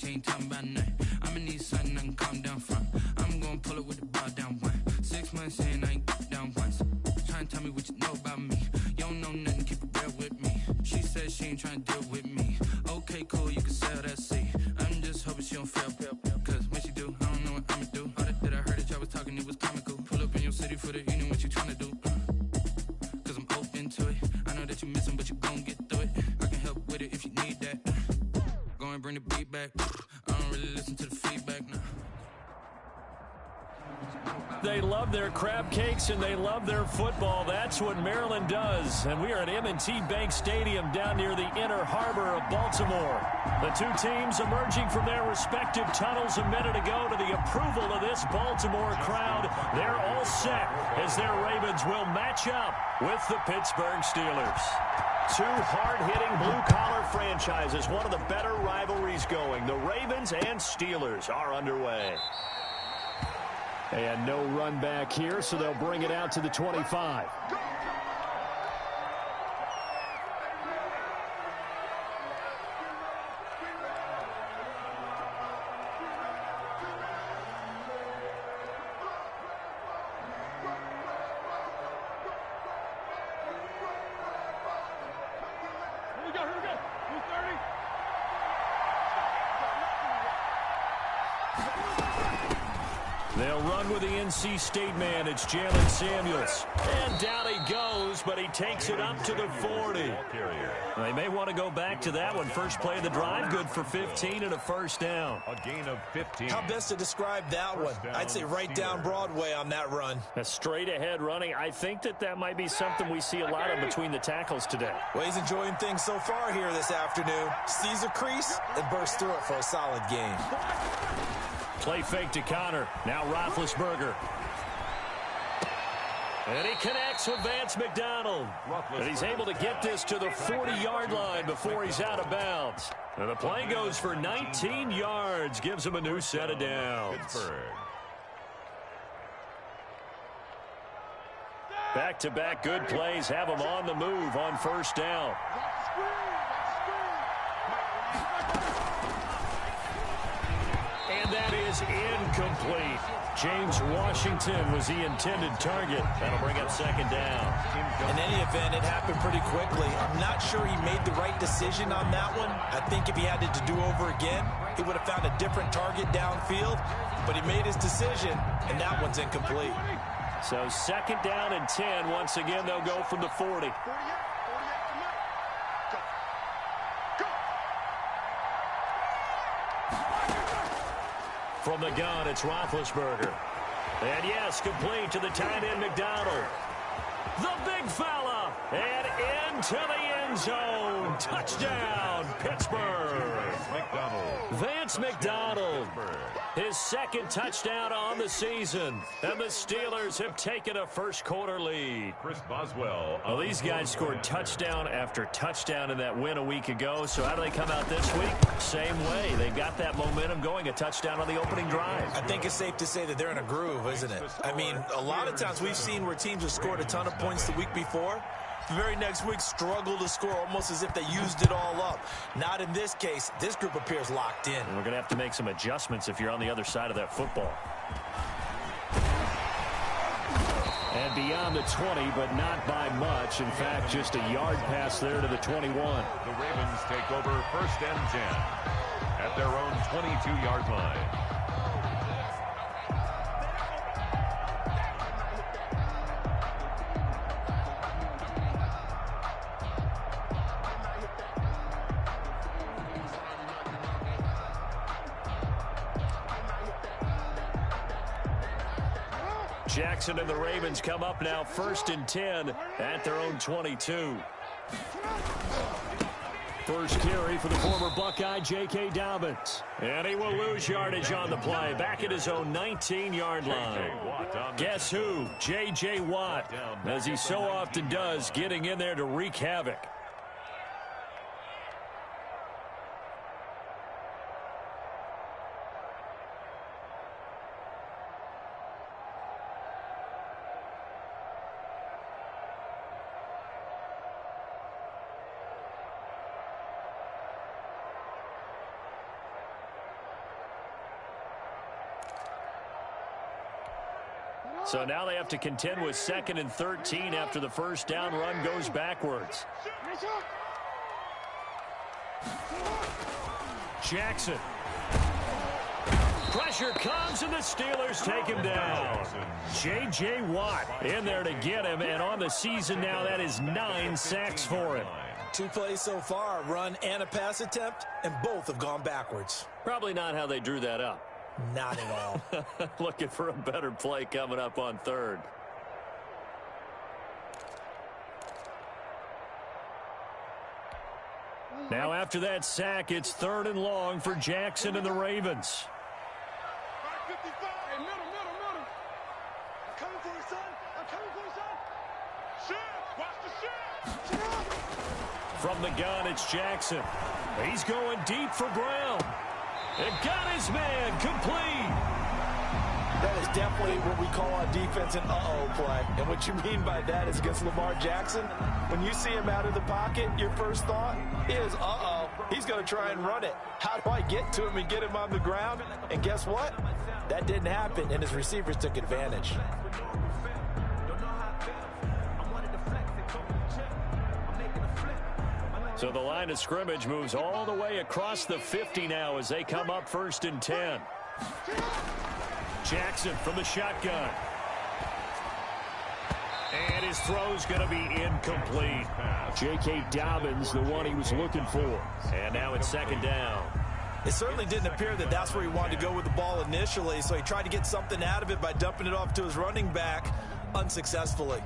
much, ain't talking about nothing. I'ma need something I can calm down from. I'm gonna pull it with the ball down one. 6 months in, I ain't down once. Trying to tell me what you know about me. You don't know nothing, keep it real with me. She said she ain't trying to deal with me. Okay, cool, you can sell that seat. I'm just hoping she don't fail. Cause when she do, I don't know what I'ma do. All that I heard that y'all was talking, it was comical. Pull up in your city for the evening, what you trying to do? Cause I'm open to it. I know that you missing, but you gon' get through it. I can help with it if you need that. Go and bring the beat back. I don't really listen to the feedback now. They love their crab cakes and they love their football. That's what Maryland does. And we are at M&T Bank Stadium down near the inner harbor of Baltimore. The two teams emerging from their respective tunnels a minute ago to the approval of this Baltimore crowd. They're all set as their Ravens will match up with the Pittsburgh Steelers. Two hard-hitting blue-collar franchises, one of the better rivalries going. The Ravens and Steelers are underway. And no run back here, so they'll bring it out to the 25. They'll run with the NC State man. It's Jalen Samuels. And down he goes, but he takes it up to the 40. They may want to go back to that one. First play of the drive, good for 15 and a first down. A gain of 15. How best to describe that one? I'd say right down Broadway on that run. A straight ahead running. I think that might be something we see a lot of between the tackles today. Well, he's enjoying things so far here this afternoon. Sees a crease and bursts through it for a solid gain. Play fake to Connor. Now Roethlisberger. And he connects with Vance McDonald. And he's able to get this to the 40-yard line before he's out of bounds. And the play goes for 19 yards. Gives him a new set of downs. Back-to-back good plays have him on the move on first down. And that is incomplete. James Washington was the intended target. That'll bring up second down. In any event, it happened pretty quickly. I'm not sure he made the right decision on that one. I think if he had it to do over again, he would have found a different target downfield. But he made his decision, and that one's incomplete. So second down and 10. Once again, they'll go from the 40. From the gun, it's Roethlisberger. And yes, complete to the tight end, McDonald. The big fella. And into the end zone. Touchdown, Pittsburgh. Vance McDonald. His second touchdown on the season. And the Steelers have taken a first quarter lead. Chris Boswell. Well, these guys scored touchdown after touchdown in that win a week ago. So how do they come out this week? Same way. They got that momentum going. A touchdown on the opening drive. I think it's safe to say that they're in a groove, isn't it? I mean, a lot of times we've seen where teams have scored a ton of points the week before. The very next week struggle to score almost as if they used it all up. Not in this case. This group appears locked in. And we're going to have to make some adjustments if you're on the other side of that football. And beyond the 20, but not by much. In fact, just a yard pass there to the 21. The Ravens take over first and 10 at their own 22-yard line. Jackson and the Ravens come up now first and 10 at their own 22. First carry for the former Buckeye, J.K. Dobbins. And he will lose yardage on the play. Back at his own 19-yard line. Guess who? J.J. Watt, as he so often does, getting in there to wreak havoc. So now they have to contend with 2nd and 13 after the first down run goes backwards. Jackson. Pressure comes, and the Steelers take him down. J.J. Watt in there to get him, and on the season now, that is 9 sacks for him. 2 plays so far, a run and a pass attempt, and both have gone backwards. Probably not how they drew that up. Not at all. Looking for a better play coming up on 3rd. Now after that sack, it's 3rd and long for Jackson and the Ravens. From the gun, it's Jackson. He's going deep for Brown. And got his man complete. That is definitely what we call on defense an uh-oh play. And what you mean by that is against Lamar Jackson, when you see him out of the pocket, your first thought is, uh-oh, he's going to try and run it. How do I get to him and get him on the ground? And guess what? That didn't happen, and his receivers took advantage. So the line of scrimmage moves all the way across the 50 now as they come up 1st and 10. Jackson from the shotgun. And his throw's going to be incomplete. J.K. Dobbins, the one he was looking for. And now it's 2nd down. It certainly didn't appear that that's where he wanted to go with the ball initially, so he tried to get something out of it by dumping it off to his running back unsuccessfully.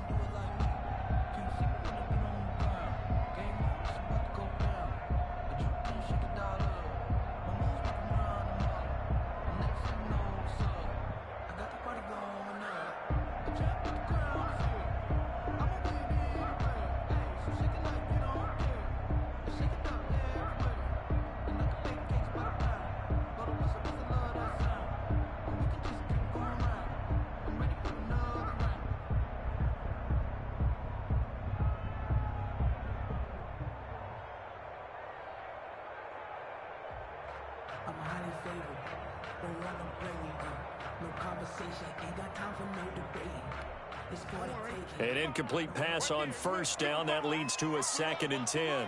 An incomplete pass on 1st down. That leads to a 2nd and 10.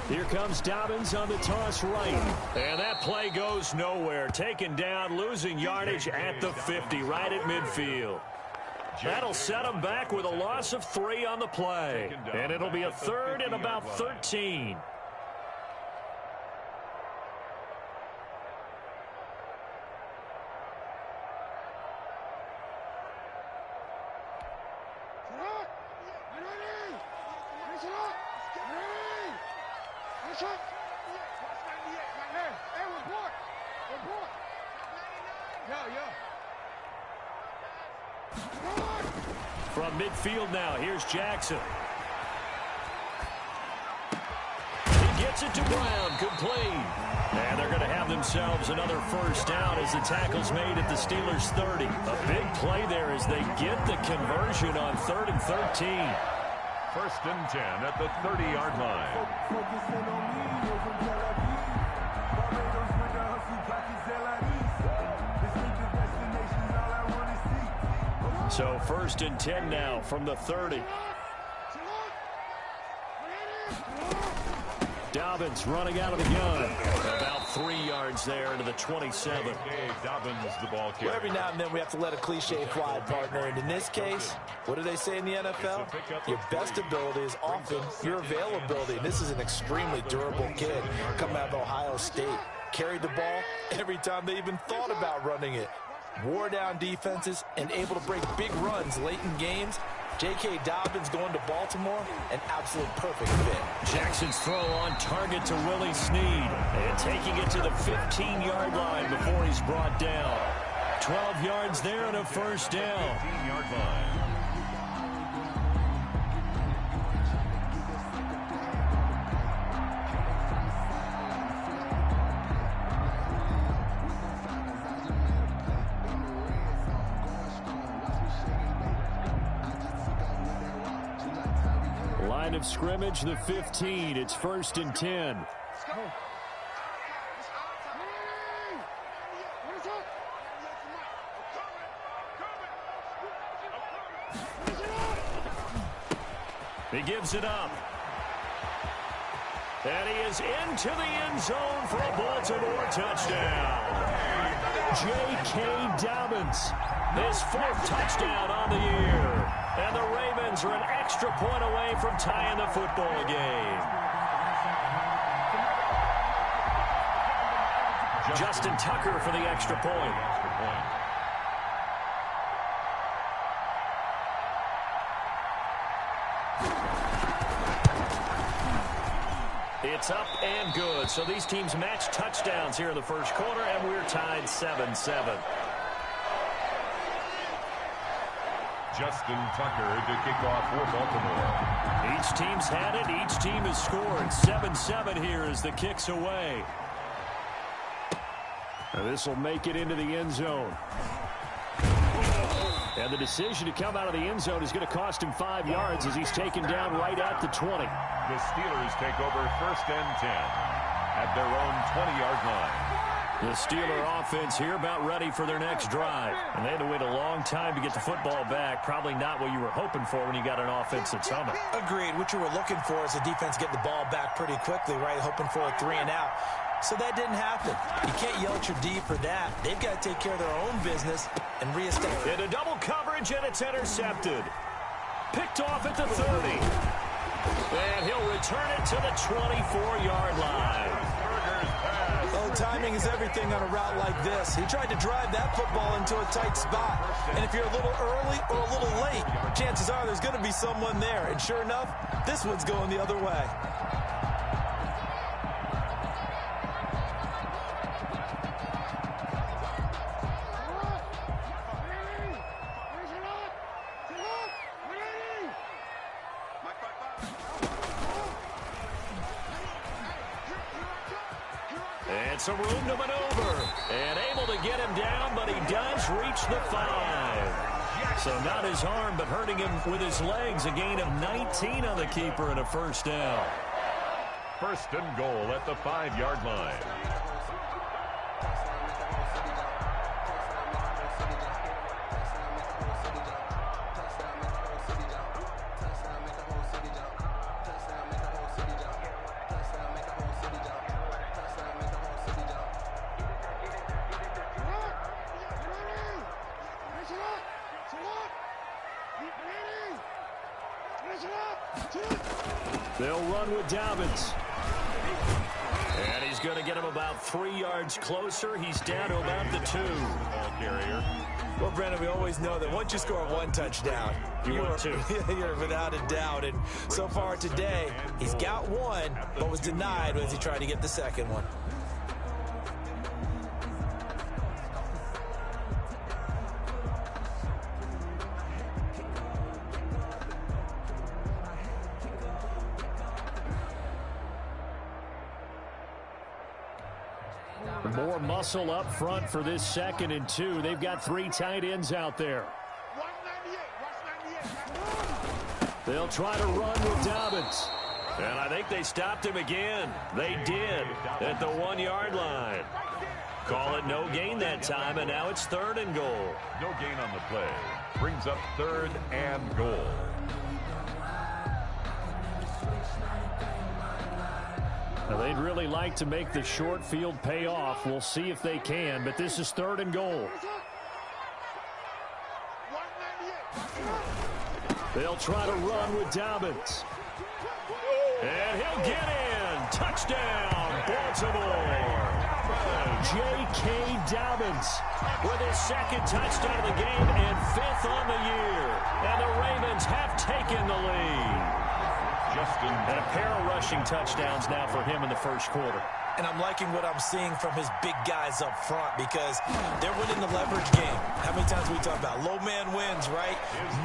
Here comes Dobbins on the toss right. And that play goes nowhere. Taken down, losing yardage at the 50, right at midfield. That'll set him back with a loss of 3 on the play. And it'll be a 3rd and about 13. From midfield now, here's Jackson. He gets it to Brown, complete. And they're going to have themselves another 1st down as the tackle's made at the Steelers' 30. A big play there as they get the conversion on 3rd and 13. 1st and 10 at the 30-yard line. So 1st and 10 now from the 30. Dobbins running out of the gun. About 3 yards there to the 27. Dobbins, the ball carrier. Well, every now and then we have to let a cliche fly, partner. And in this case, what do they say in the NFL? Your best ability is often your availability. And this is an extremely durable kid coming out of Ohio State. Carried the ball every time they even thought about running it. Wore down defenses and able to break big runs late in games. J.K. Dobbins going to Baltimore, an absolute perfect fit. Jackson's throw on target to Willie Snead. And taking it to the 15-yard line before he's brought down. 12 yards there and a 1st down. 15-yard line. Line of scrimmage, the 15. It's 1st and 10. He gives it up. And he is into the end zone for a Baltimore touchdown. J.K. Dobbins, his 4th touchdown on the year. And the Ravens are an extra point away from tying the football game. Justin Tucker for the extra point. It's up and good. So these teams match touchdowns here in the first quarter, and we're tied 7-7. Justin Tucker to kick off for Baltimore. Each team's had it. Each team has scored. 7-7 here as the kick's away. And this will make it into the end zone. And the decision to come out of the end zone is going to cost him 5 yards as he's taken down right at the 20. The Steelers take over 1st and 10 at their own 20-yard line. The Steeler offense here about ready for their next drive. And they had to wait a long time to get the football back. Probably not what you were hoping for when you got an offense that's humming. Agreed. What you were looking for is a defense getting the ball back pretty quickly, right? Hoping for a 3-and-out. So that didn't happen. You can't yell at your D for that. They've got to take care of their own business and reestablish. Into double coverage, and it's intercepted. Picked off at the 30. And he'll return it to the 24-yard line. Well, timing is everything on a route like this. He tried to drive that football into a tight spot. And if you're a little early or a little late, chances are there's going to be someone there. And sure enough, this one's going the other way. Some room to maneuver. And able to get him down, but he does reach the 5. So not his arm, but hurting him with his legs. A gain of 19 on the keeper and a first down. 1st and goal at the 5-yard line. They'll run with Dobbins. And he's going to get him about 3 yards closer. He's down to about the 2. Ball carrier. Well, Brandon, we always know that once you score 1 touchdown, you're 2. You're without a doubt. And so far today, he's got 1, but was denied as he tried to get the second one. More muscle up front for this 2nd and 2. They've got 3 tight ends out there. They'll try to run with Dobbins. And I think they stopped him again. They did at the 1-yard line. Call it no gain that time, and now it's 3rd and goal. No gain on the play. Brings up 3rd and goal. Now, they'd really like to make the short field pay off. We'll see if they can, but this is 3rd and goal. They'll try to run with Dobbins. And he'll get in. Touchdown, Baltimore. J.K. Dobbins with his 2nd touchdown of the game and 5th on the year. And the Ravens have taken the lead. And a pair of rushing touchdowns now for him in the first quarter. And I'm liking what I'm seeing from his big guys up front because they're winning the leverage game. How many times we talk about low man wins, right?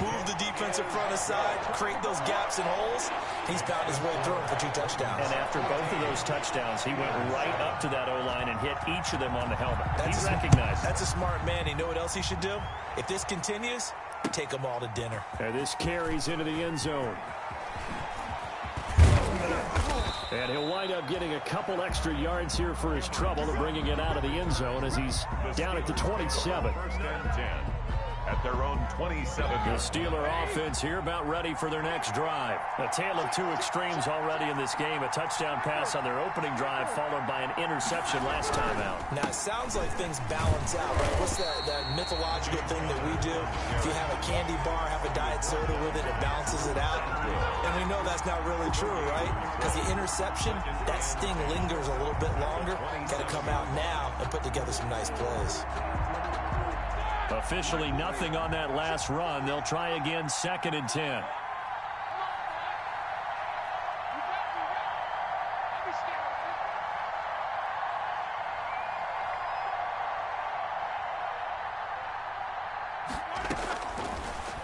Move the defensive front aside, create those gaps and holes. He's found his way through them for 2 touchdowns. And after both of those touchdowns, he went right up to that O-line and hit each of them on the helmet. He recognized it. That's a smart man. You know what else he should do? If this continues, take them all to dinner. And this carries into the end zone. And he'll wind up getting a couple extra yards here for his trouble, bringing it out of the end zone as he's down at the 27. 1st and 10 at their own 27. The Steeler offense here about ready for their next drive. A tale of two extremes already in this game. A touchdown pass on their opening drive followed by an interception last time out. Now, it sounds like things balance out, right? What's that mythological thing that we do? If you have a candy bar, have a diet soda with it, it balances it out. And we know that's not really true, right? Because the interception, that sting lingers a little bit longer. Got to come out now and put together some nice plays. Officially nothing on that last run. They'll try again, 2nd and 10.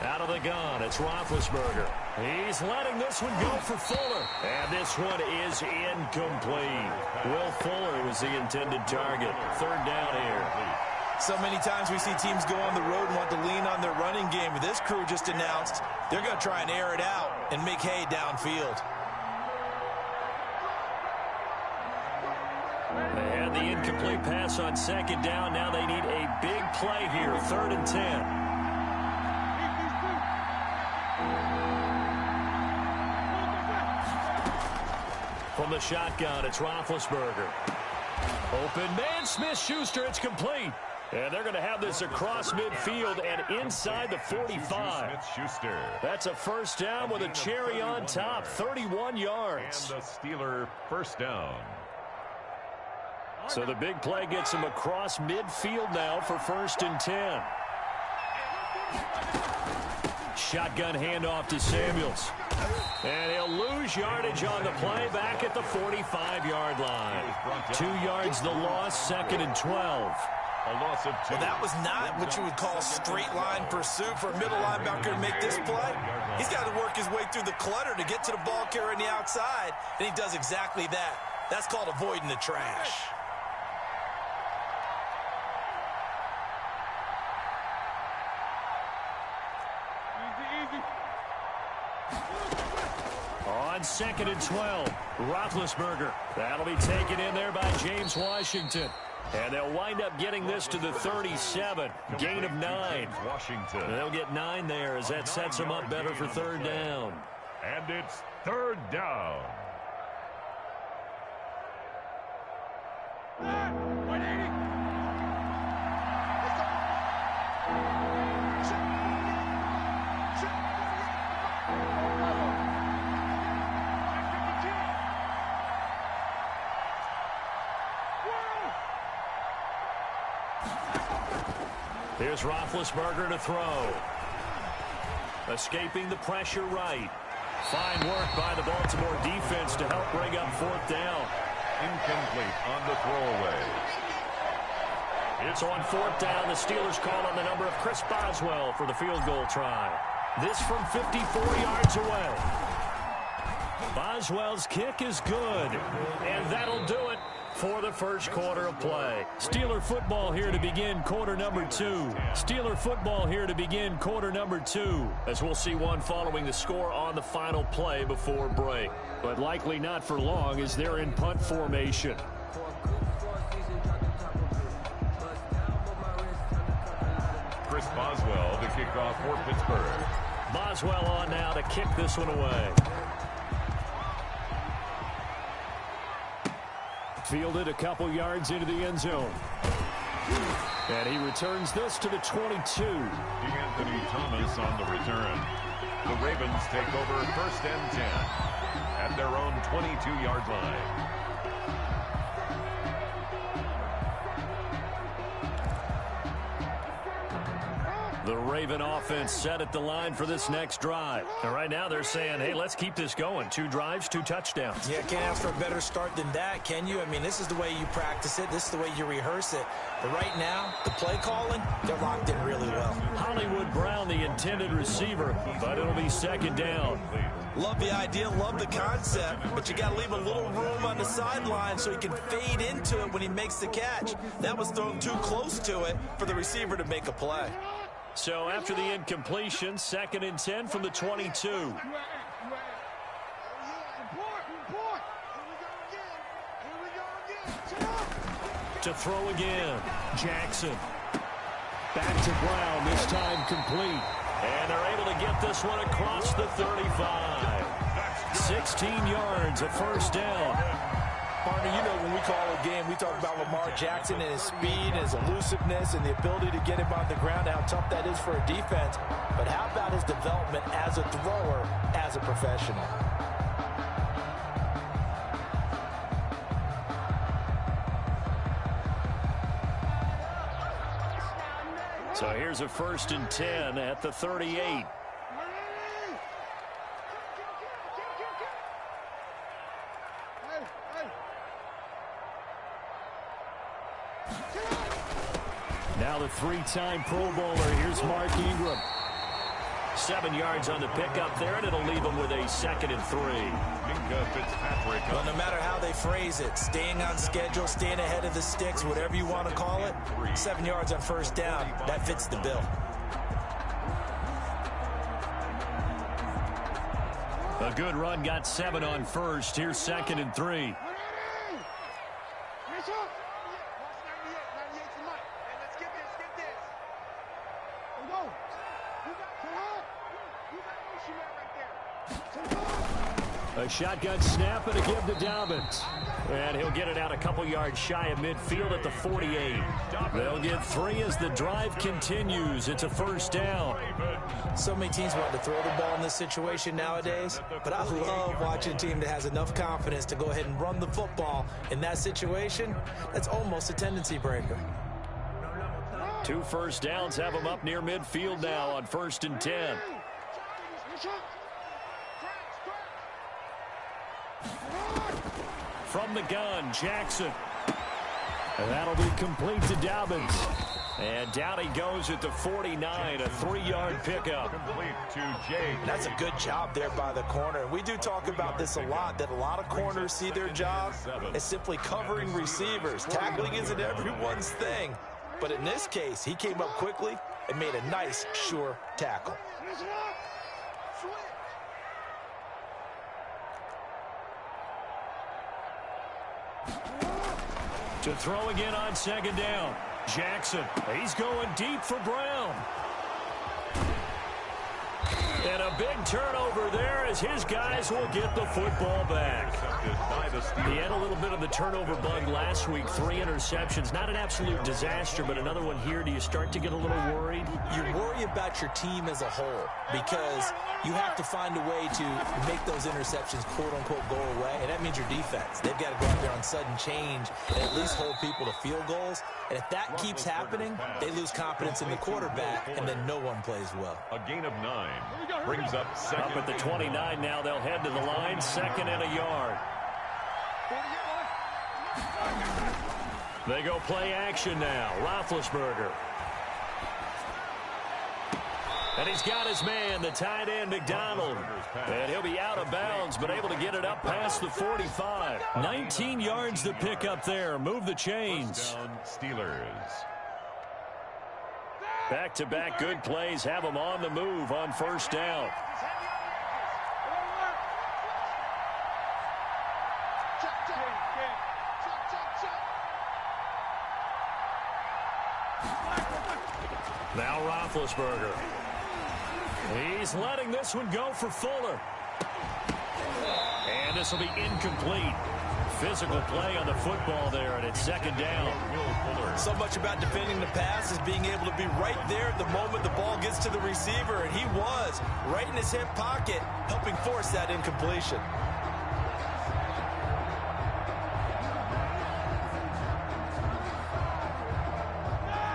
Out of the gun, it's Roethlisberger. He's letting this one go for Fuller. And this one is incomplete. Will Fuller was the intended target. 3rd down here. So many times we see teams go on the road and want to lean on their running game. This crew just announced they're going to try and air it out and make hay downfield. They had the incomplete pass on 2nd down. Now they need a big play here, 3rd and 10. From the shotgun, it's Roethlisberger. Open man, Smith-Schuster, it's complete. And they're going to have this across midfield and inside the 45. Smith-Schuster. That's a 1st down with a cherry on top, 31 yards. And the Steeler 1st down. So the big play gets him across midfield now for 1st and 10. Shotgun handoff to Samuels. And he'll lose yardage on the play back at the 45-yard line. 2 yards the loss, 2nd and 12. A loss of 2. Well, that was not what you would call straight line pursuit for a middle linebacker to make this play. He's got to work his way through the clutter to get to the ball carrier on the outside, and he does exactly that. That's called avoiding the trash. On 2nd and 12, Roethlisberger. That'll be taken in there by James Washington. And they'll wind up getting this to the 37. Gain of 9. Washington. And they'll get 9 there as that sets them up better for 3rd down. And it's 3rd down. Here's Roethlisberger to throw. Escaping the pressure right. Fine work by the Baltimore defense to help bring up 4th down. Incomplete on the throwaway. So on 4th down, the Steelers call on the number of Chris Boswell for the field goal try. This from 54 yards away. Boswell's kick is good. And that'll do it for the 1st quarter of play. Steeler football here to begin quarter number 2. Steeler football here to begin quarter number 2. As we'll see one following the score on the final play before break. But likely not for long as they're in punt formation. Chris Boswell, the kickoff for Pittsburgh. Boswell on now to kick this one away. Fielded a couple yards into the end zone. And he returns this to the 22. Anthony Thomas on the return. The Ravens take over 1st and 10 at their own 22-yard line. The Raven offense set at the line for this next drive. And right now they're saying, hey, let's keep this going. 2 drives, 2 touchdowns. Yeah, can't ask for a better start than that, can you? I mean, this is the way you practice it. This is the way you rehearse it. But right now, the play calling, they're locked in really well. Hollywood Brown, the intended receiver, but it'll be 2nd down. Love the idea, love the concept, but you got to leave a little room on the sideline so he can fade into it when he makes the catch. That was thrown too close to it for the receiver to make a play. So after the incompletion, 2nd and 10 from the 22. To throw again, Jackson. Back to Brown, this time complete. And they're able to get this one across the 35. 16 yards, a first down. Partner, you know when we call a game, we talk about Lamar Jackson and his speed and his elusiveness and the ability to get him on the ground, how tough that is for a defense. But how about his development as a thrower, as a professional? So here's a 1st and 10 at the 38. Now the 3-time Pro Bowler. Here's Mark Ingram. 7 yards on the pickup there, and it'll leave him with a 2nd and 3. Well, no matter how they phrase it, staying on schedule, staying ahead of the sticks, whatever you want to call it, 7 yards on first down, that fits the bill. A good run, got 7 on first. Here's 2nd and 3. A shotgun snap and a give to Dobbins. And he'll get it out a couple yards shy of midfield at the 48. They'll get 3 as the drive continues. It's a first down. So many teams want to throw the ball in this situation nowadays, but I love watching a team that has enough confidence to go ahead and run the football. In that situation, that's almost a tendency breaker. 2 first downs have them up near midfield now on 1st and 10. From the gun, Jackson. And that'll be complete to Dobbins. And down he goes at the 49, a 3-yard pickup. That's a good job there by the corner. And we do talk about this a lot, that a lot of corners see their job as simply covering receivers. Tackling isn't everyone's thing. But in this case, he came up quickly and made a nice, sure tackle. To throw again on 2nd down. Jackson, he's going deep for Brown. And a big turnover there as his guys will get the football back. He had a little bit of the turnover bug last week, 3 interceptions. Not an absolute disaster, but another one here. Do you start to get a little worried? You worry about your team as a whole because you have to find a way to make those interceptions, quote-unquote, go away, and that means your defense. They've got to go out there on sudden change and at least hold people to field goals. And if that keeps happening, they lose confidence in the quarterback, and then no one plays well. A gain of 9 brings up 2nd. Up at the 29 now, they'll head to the line, 2nd and a yard. They go play action now. Roethlisberger. And he's got his man, the tight end, McDonald. And he'll be out of bounds, but able to get it up past the 45. 19 yards to pick up there. Move the chains. Steelers. Back-to-back good plays have them on the move on 1st down. Now Roethlisberger. He's letting this one go for Fuller. And this will be incomplete. Physical play on the football there, and it's 2nd down. So much about defending the pass is being able to be right there at the moment the ball gets to the receiver, and he was right in his hip pocket, helping force that incompletion.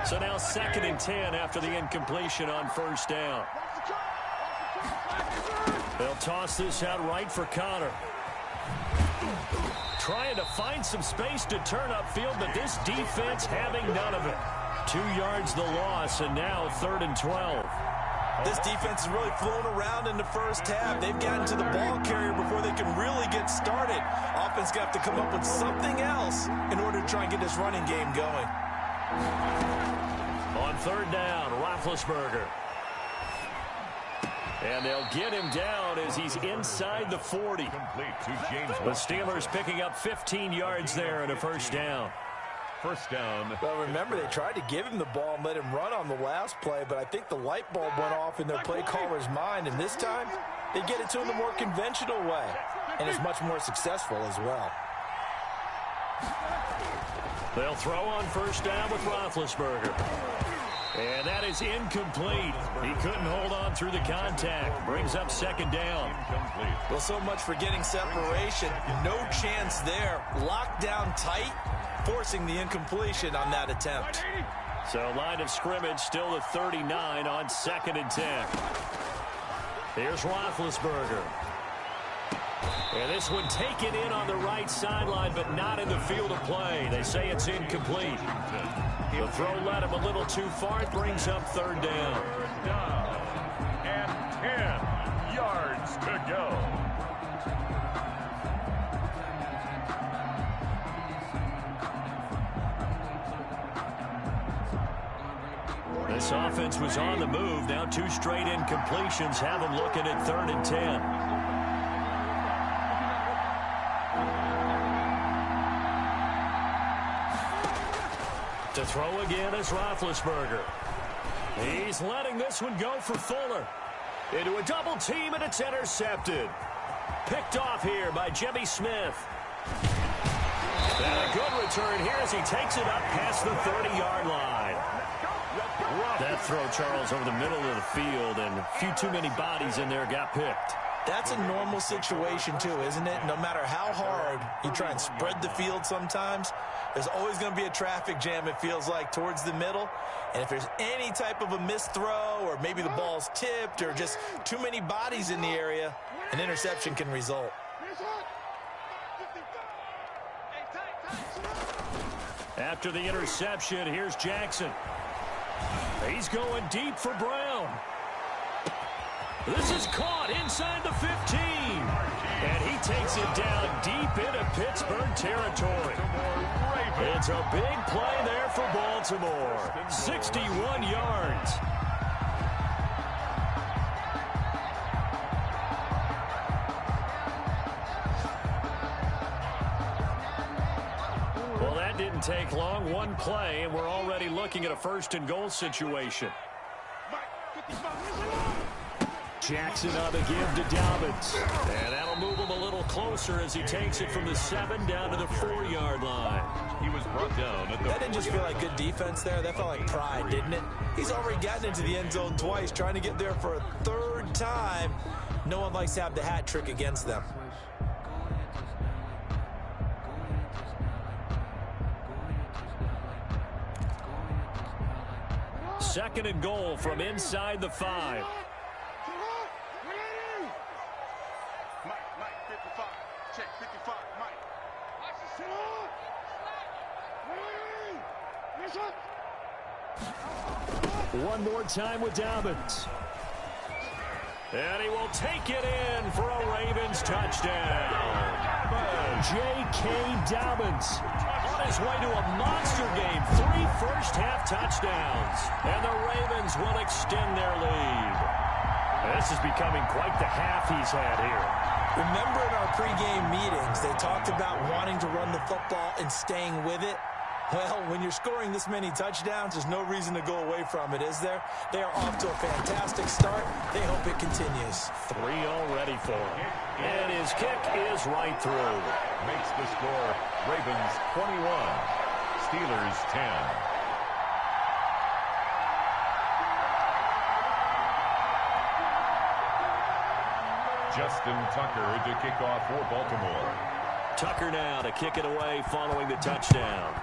So now 2nd and 10 after the incompletion on 1st down. They'll toss this out right for Connor. Trying to find some space to turn upfield, but this defense having none of it. 2 yards the loss, and now 3rd and 12. This defense has really flown around in the first half. They've gotten to the ball carrier before they can really get started. Offense got to come up with something else in order to try and get this running game going. On 3rd down, Roethlisberger. And they'll get him down as he's inside the 40. The Steelers picking up 15 yards there and a 1st down. First down. Well, remember, they tried to give him the ball and let him run on the last play, but I think the light bulb went off in their play caller's mind, and this time they get it to him the more conventional way, and it's much more successful as well. They'll throw on first down with Roethlisberger. And that is incomplete. He couldn't hold on through the contact. Brings up second down. Well, so much for getting separation. No chance there. Locked down tight, forcing the incompletion on that attempt. So line of scrimmage still at 39 on 2nd and 10. Here's Roethlisberger. And this one taken in on the right sideline, but not in the field of play. They say it's incomplete. The throw led him a little too far. It brings up third down. Third down and 10 yards to go. This offense was on the move. Now 2 straight incompletions have them looking at 3rd and 10. To throw again is Roethlisberger. He's letting this one go for Fuller. Into a double team, and it's intercepted. Picked off here by Jimmy Smith. And a good return here as he takes it up past the 30-yard line. That throw, Charles, over the middle of the field, and a few too many bodies in there got picked. That's a normal situation, too, isn't it? No matter how hard you try and spread the field sometimes, there's always going to be a traffic jam, it feels like, towards the middle. And if there's any type of a missed throw, or maybe the ball's tipped, or just too many bodies in the area, an interception can result. After the interception, here's Jackson. He's going deep for Brown. This is caught inside the 15. And he takes it down deep into Pittsburgh territory. It's a big play there for Baltimore. 61 yards. Well, that didn't take long. One play, and we're already looking at a 1st and goal situation. Jackson on the give to Dobbins. And that'll move him a little closer as he takes it from the 7 down to the 4-yard line. He was brought down at the That didn't just feel like good defense there. That felt like pride, didn't it? He's already gotten into the end zone twice, trying to get there for a 3rd time. No one likes to have the hat trick against them. Second and goal from inside the 5. One more time with Dobbins. And he will take it in for a Ravens touchdown. J.K. Dobbins on his way to a monster game. 3 first-half touchdowns. And the Ravens will extend their lead. This is becoming quite the half he's had here. Remember in our pregame meetings, they talked about wanting to run the football and staying with it. Well, when you're scoring this many touchdowns, there's no reason to go away from it, is there? They are off to a fantastic start. They hope it continues. 3 already for him. And his kick is right through. Makes the score Ravens 21, Steelers 10. Justin Tucker to kick off for Baltimore. Tucker now to kick it away following the touchdown.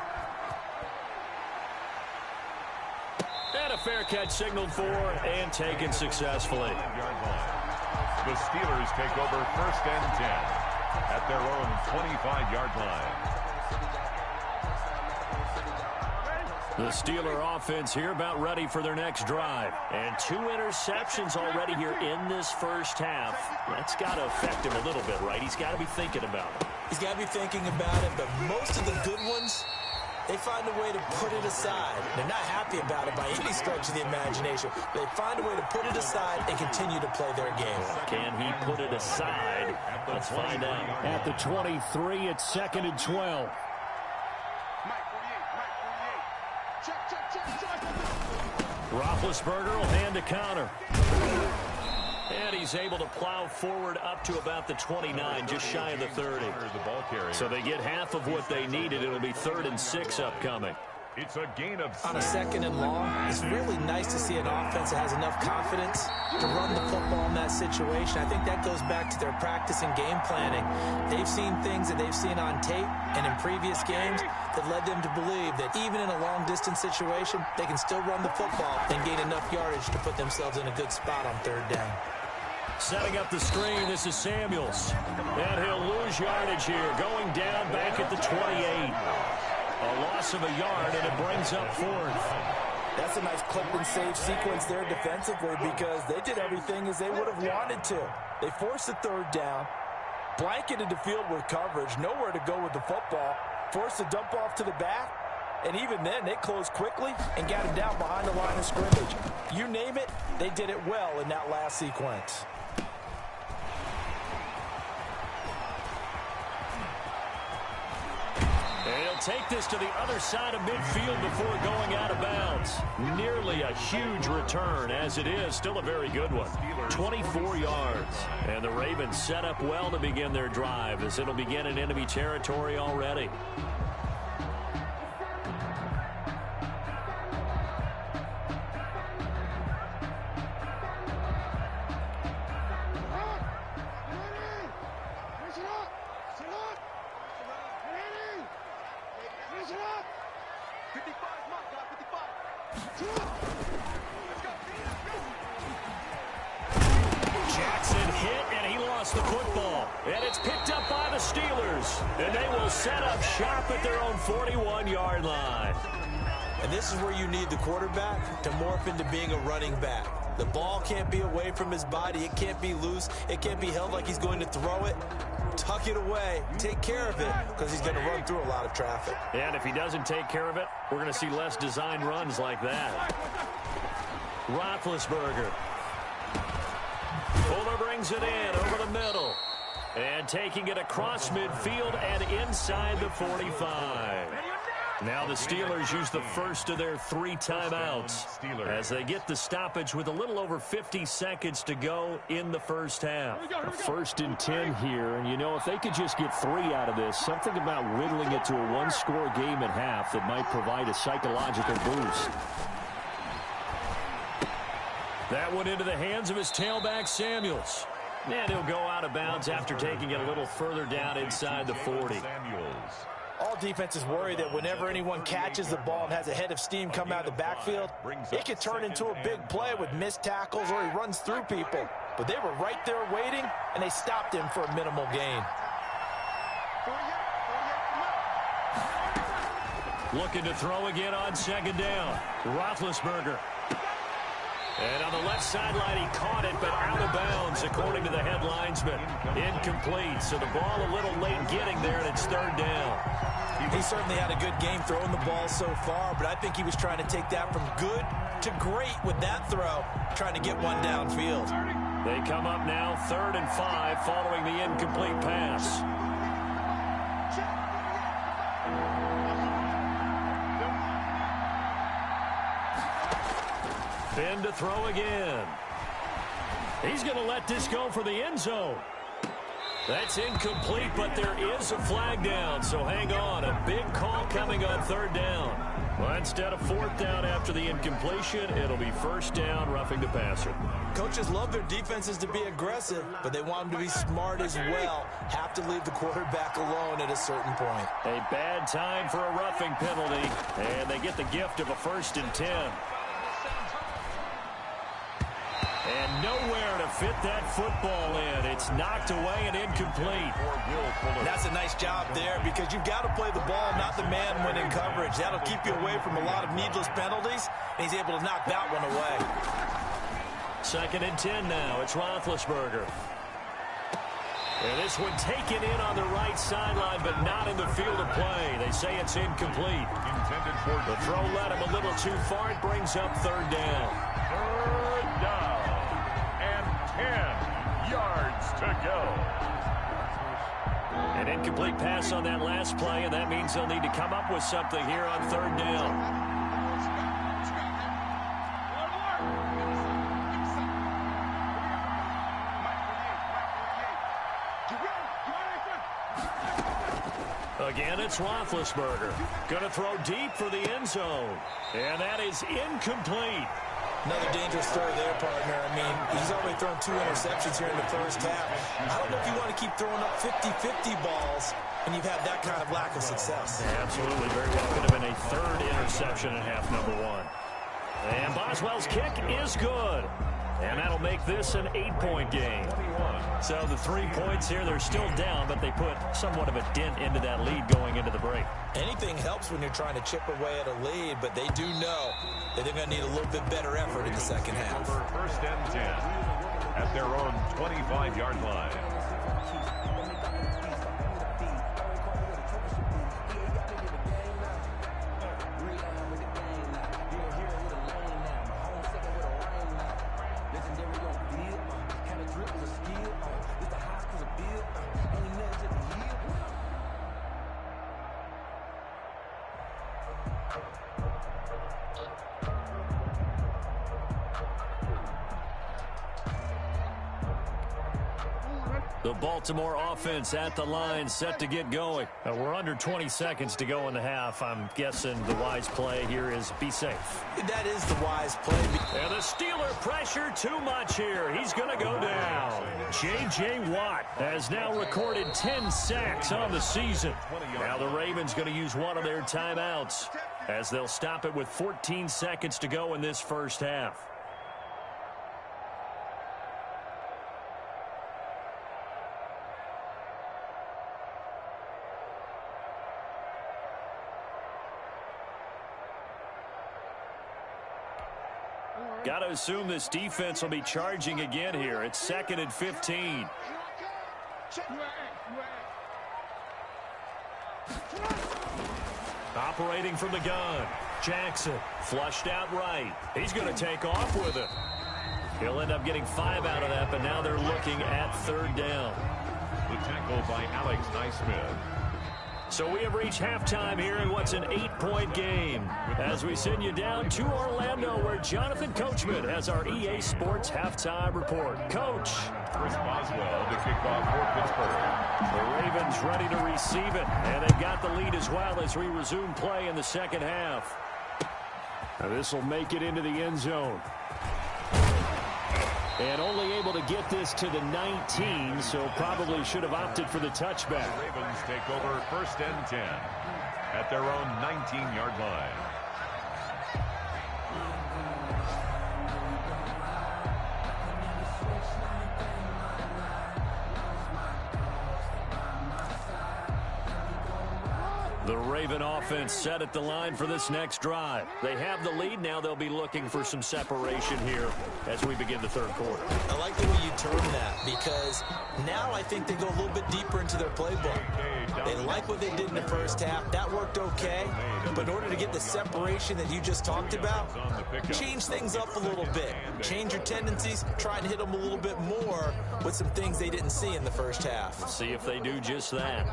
And a fair catch signaled for and taken successfully. The Steelers take over 1st and 10 at their own 25-yard line. The Steeler offense here about ready for their next drive. And 2 interceptions already here in this first half. That's got to affect him a little bit, right? He's got to be thinking about it. He's got to be thinking about it, but most of the good ones, they find a way to put it aside. They're not happy about it by any stretch of the imagination. They find a way to put it aside and continue to play their game. Can he put it aside? Let's find out. At the 23, it's 2nd and 12. Roethlisberger will hand a counter. And he's able to plow forward up to about the 29, just shy of the 30. So they get half of what they needed. It'll be 3rd and 6 upcoming. It's a gain of 6. On a 2nd and long, it's really nice to see an offense that has enough confidence to run the football in that situation. I think that goes back to their practice and game planning. They've seen things that they've seen on tape and in previous games that led them to believe that even in a long-distance situation, they can still run the football and gain enough yardage to put themselves in a good spot on 3rd down. Setting up the screen, this is Samuels. And he'll lose yardage here, going down back at the 28. A loss of a yard, and it brings up 4th. That's a nice clip and save sequence there defensively because they did everything as they would have wanted to. They forced the 3rd down, blanketed the field with coverage, nowhere to go with the football, forced a dump off to the back, and even then they closed quickly and got him down behind the line of scrimmage. You name it, they did it well in that last sequence. They'll take this to the other side of midfield before going out of bounds. Nearly a huge return, as it is. Still a very good one. 24 yards. And the Ravens set up well to begin their drive as it'll begin in enemy territory already. Jackson hit, and he lost the football. And it's picked up by the Steelers. And they will set up shop at their own 41-yard line. And this is where you need the quarterback to morph into being a running back. The ball can't be away from his body. It can't be loose. It can't be held like he's going to throw it. Tuck it away. Take care of it because he's going to run through a lot of traffic. And if he doesn't take care of it, we're going to see less designed runs like that. Roethlisberger. Fuller brings it in over the middle. And taking it across midfield and inside the 45. Now the Steelers use the first of their 3 timeouts as they get the stoppage with a little over 50 seconds to go in the first half. 1st and 10 here, and you know, if they could just get 3 out of this, something about whittling it to a 1-score game at half that might provide a psychological boost. That one into the hands of his tailback, Samuels. And he'll go out of bounds after taking it a little further down inside the 40. All defenses worry that whenever anyone catches the ball and has a head of steam come out of the backfield, it could turn into a big play with missed tackles or he runs through people. But they were right there waiting, and they stopped him for a minimal gain. Looking to throw again on 2nd down. Roethlisberger. And on the left sideline, he caught it, but out of bounds, according to the head linesman. Incomplete, so the ball a little late getting there, and it's 3rd down. He certainly had a good game throwing the ball so far, but I think he was trying to take that from good to great with that throw, trying to get one downfield. They come up now 3rd and 5 following the incomplete pass. Finn to throw again. He's going to let this go for the end zone. That's incomplete, but there is a flag down, so hang on. A big call coming on 3rd down. Well, instead of 4th down after the incompletion, it'll be 1st down, roughing the passer. Coaches love their defenses to be aggressive, but they want them to be smart as well. Have to leave the quarterback alone at a certain point. A bad time for a roughing penalty, and they get the gift of a 1st and 10. And nowhere to fit that football in. It's knocked away and incomplete. That's a nice job there because you've got to play the ball, not the man when in coverage. That'll keep you away from a lot of needless penalties, and he's able to knock that one away. 2nd and 10 now. It's Roethlisberger. And this one taken in on the right sideline, but not in the field of play. They say it's incomplete. The throw led him a little too far. It brings up 3rd down. 3rd down. 10 yards to go. An incomplete pass on that last play, and that means they'll need to come up with something here on 3rd down. Again, it's Roethlisberger. Going to throw deep for the end zone. And that is incomplete. Another dangerous throw there, partner. I mean, he's already thrown 2 interceptions here in the first half. I don't know if you want to keep throwing up 50-50 balls when you've had that kind of lack of success. Absolutely. Very well could have been a 3rd interception in half number 1. And Boswell's kick is good. And that'll make this an 8-point game. So the 3 points here, they're still down, but they put somewhat of a dent into that lead going into the break. Anything helps when you're trying to chip away at a lead, but they do know that they're going to need a little bit better effort in the second half. First and 10 at their own 25-yard line. The Baltimore offense at the line, set to get going. We're under 20 seconds to go in the half. I'm guessing the wise play here is be safe. That is the wise play. And the Steeler pressure too much here. He's going to go down. J.J. Watt has now recorded 10 sacks on the season. Now the Ravens going to use one of their timeouts as they'll stop it with 14 seconds to go in this first half. Got to assume this defense will be charging again here. It's 2nd and 15. Operating from the gun. Jackson flushed out right. He's going to take off with it. He'll end up getting 5 out of that, but now they're looking at 3rd down. The tackle by Alex Naismith. So we have reached halftime here in what's an 8-point game as we send you down to Orlando where Jonathan Coachman has our EA Sports halftime report. Coach. Chris Boswell to kick off for Pittsburgh. The Ravens ready to receive it, and they've got the lead as well as we resume play in the second half. Now this will make it into the end zone. And only able to get this to the 19, so probably should have opted for the touchback. The Ravens take over 1st and 10 at their own 19-yard line. The Raven offense set at the line for this next drive. They have the lead. Now they'll be looking for some separation here as we begin the 3rd quarter. I like the way you term that because now I think they go a little bit deeper into their playbook. They like what they did in the first half. That worked okay. But in order to get the separation that you just talked about, change things up a little bit. Change your tendencies. Try and hit them a little bit more with some things they didn't see in the first half. Let's see if they do just that.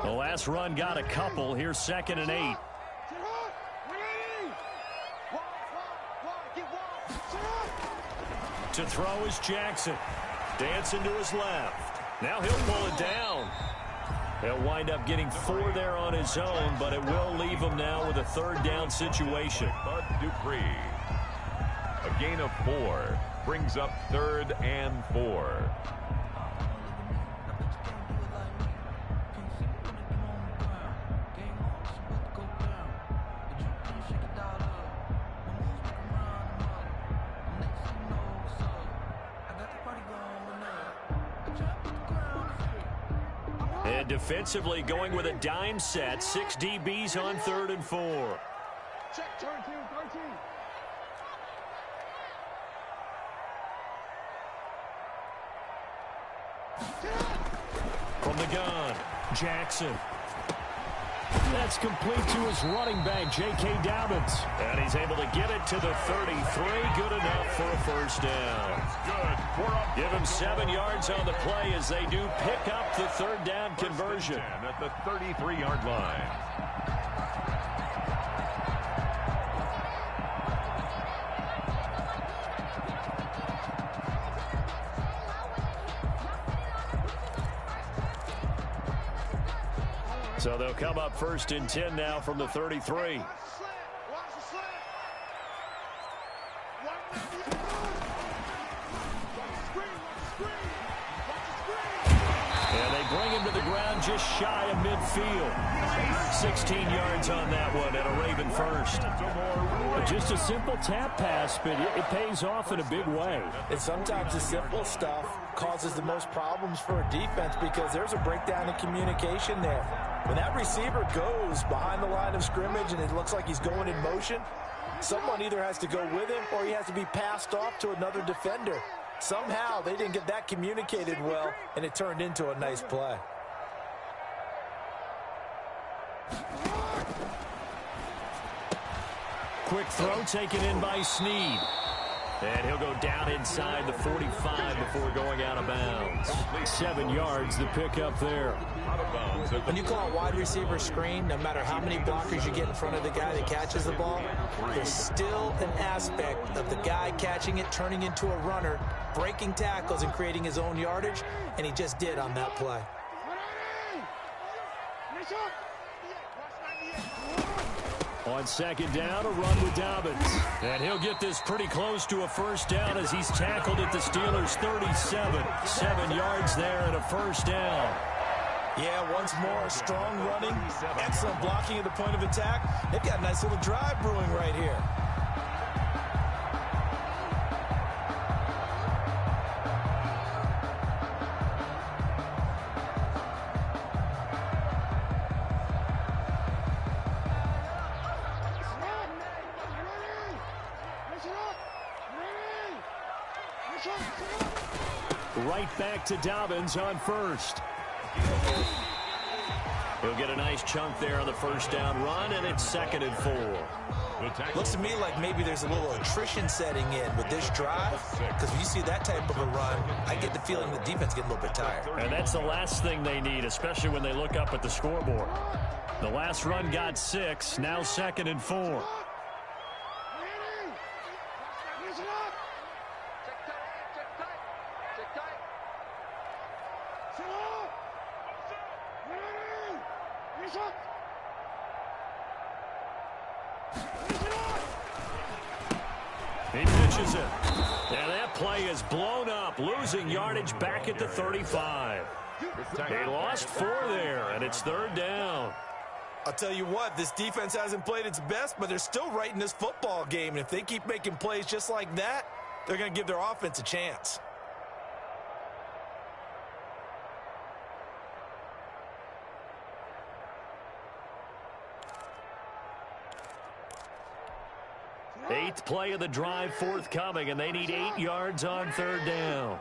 The last run got a couple. Here's 2nd and 8. To throw is Jackson. Dancing to his left. Now he'll pull it down. He'll wind up getting 4 there on his own, but it will leave him now with a 3rd down situation. Bud Dupree. A gain of 4 brings up 3rd and 4. And defensively going with a dime set. 6 DBs on 3rd and 4. Check, turn 2, 13. From the gun, Jackson. That's complete to his running back, J.K. Dobbins. And he's able to get it to the 33. Good enough for a 1st down. Good. Give him 7 yards on the play as they do pick up the 3rd down conversion. At the 33-yard line. So they'll come up 1st and 10 now from the 33. And they bring him to the ground just shy of midfield. 16 yards on that one and a Raven first. Just a simple tap pass, but it pays off in a big way. And sometimes the simple stuff causes the most problems for a defense because there's a breakdown in communication there. When that receiver goes behind the line of scrimmage and it looks like he's going in motion, someone either has to go with him or he has to be passed off to another defender. Somehow they didn't get that communicated well, and it turned into a nice play. Quick throw taken in by Snead. And he'll go down inside the 45 before going out of bounds. 7 yards, the pickup there. When you call a wide receiver screen, no matter how many blockers you get in front of the guy that catches the ball, there's still an aspect of the guy catching it, turning into a runner, breaking tackles and creating his own yardage, and he just did on that play. On 2nd down, a run with Dobbins. And he'll get this pretty close to a 1st down as he's tackled at the Steelers' 37. 7 yards there and a 1st down. Yeah, once more, strong running, excellent blocking at the point of attack. They've got a nice little drive brewing right here. Right back to Dobbins on 1st. He'll get a nice chunk there on the 1st down run, and it's 2nd and 4. Looks to me like maybe there's a little attrition setting in with this drive, because when you see that type of a run, I get the feeling the defense getting a little bit tired. And that's the last thing they need, especially when they look up at the scoreboard. The last run got 6, now 2nd and 4. He pitches it. And that play is blown up, losing yardage back at the 35. They lost 4 there, and it's 3rd down. I'll tell you what, this defense hasn't played its best, but they're still right in this football game. And if they keep making plays just like that, they're going to give their offense a chance. Eighth play of the drive forthcoming, and they need 8 yards on 3rd down.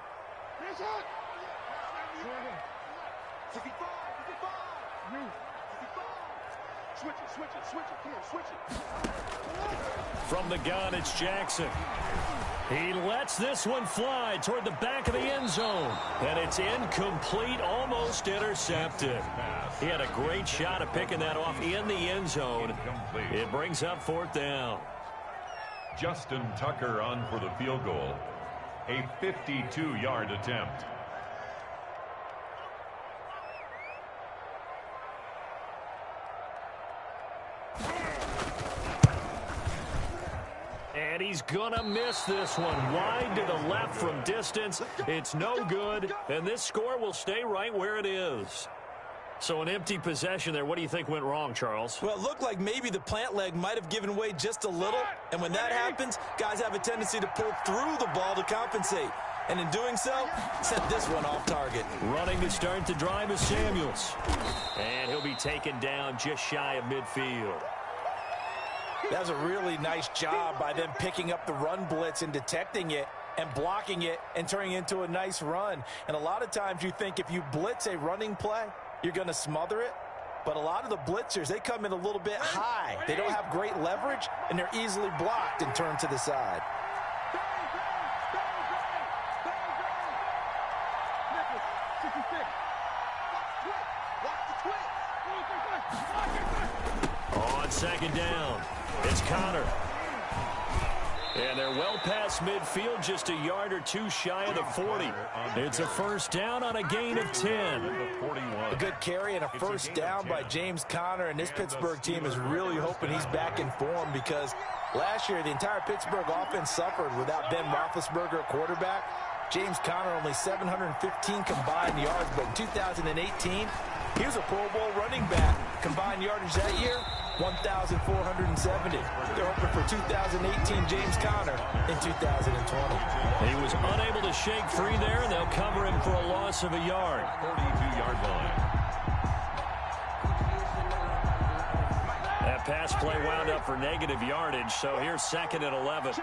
From the gun, it's Jackson. He lets this one fly toward the back of the end zone. And it's incomplete, almost intercepted. He had a great shot at picking that off in the end zone. It brings up 4th down. Justin Tucker on for the field goal. A 52-yard attempt. And he's gonna miss this one. Wide to the left from distance. It's no good, and this score will stay right where it is. So an empty possession there. What do you think went wrong, Charles? Well, it looked like maybe the plant leg might have given way just a little. And when that happens, guys have a tendency to pull through the ball to compensate. And in doing so, set this one off target. Running to start the drive is Samuels. And he'll be taken down just shy of midfield. That was a really nice job by them picking up the run blitz and detecting it and blocking it and turning it into a nice run. And a lot of times you think if you blitz a running play, you're going to smother it. But a lot of the blitzers, they come in a little bit high. They don't have great leverage, and they're easily blocked and turned to the side. On 2nd down, it's Connor. And they're well past midfield, just a yard or two shy of the 40. It's a first down on a gain of 10. A good carry and a first down by James Conner, and this Pittsburgh team is really hoping he's back in form because last year the entire Pittsburgh offense suffered without Ben Roethlisberger at quarterback. James Conner only 715 combined yards, but in 2018, he was a Pro Bowl running back. Combined yardage that year, 1,470. They're hoping for 2018 James Conner in 2020. He was unable to shake free there, and they'll cover him for a loss of a yard. 42-yard line. That pass play wound up for negative yardage, so here's 2nd and 11.